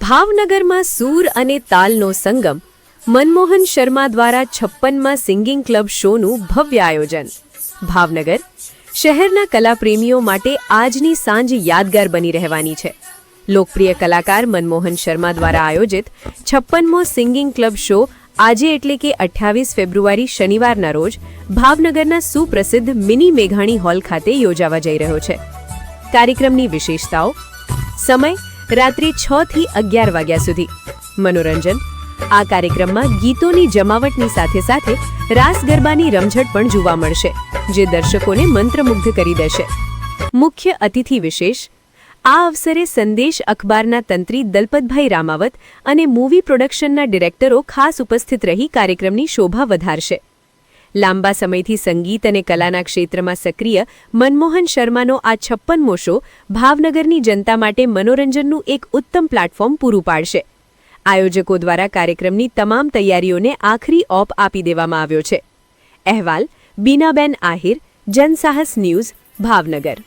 ભાવનગરમાં સૂર અને તાલનો સંગમ મનમોહન શર્મા દ્વારા 56માં સિંગિંગ ક્લબ શોનું ભવ્ય આયોજન। ભાવનગર શહેરના કલાપ્રેમીઓ માટે આજની સાંજ યાદગાર બની રહેવાની છે। લોકપ્રિય કલાકાર મનમોહન શર્મા દ્વારા આયોજિત 56મો સિંગિંગ ક્લબ શો આજે એટલે કે 28 ફેબ્રુઆરી શનિવારના રોજ ભાવનગરના સુપ્રસિદ્ધ મિની મેઘાણી હોલ ખાતે યોજાવા જઈ રહ્યો છે। કાર્યક્રમની વિશેષતાઓ: સમય રાત્રે 6 થી 11 વાગ્યા સુધી। મનોરંજન: આ કાર્યક્રમમાં ગીતોની જમાવટની સાથે સાથે રાસ ગરબાની રમઝટ પણ જોવા મળશે, જે દર્શકોને મંત્રમુગ્ધ કરી દેશે। મુખ્ય અતિથિ વિશેષ: આ અવસરે સંદેશ અખબારના તંત્રી દલપતભાઈ રામાવત અને મૂવી પ્રોડક્શનના ડિરેક્ટરો ખાસ ઉપસ્થિત રહી કાર્યક્રમની શોભા વધારશે। લાંબા સમયથી સંગીત અને કલાના ક્ષેત્રમાં સક્રિય મનમોહન શર્માનો આ 56મો શો ભાવનગરની જનતા માટે મનોરંજનનું એક ઉત્તમ પ્લેટફોર્મ પૂરું પાડશે। આયોજકો દ્વારા કાર્યક્રમની તમામ તૈયારીઓને આખરી ઓપ આપી દેવામાં આવ્યો છે। અહેવાલ: બીનાબેન આહિર, જનસાહસ ન્યૂઝ, ભાવનગર।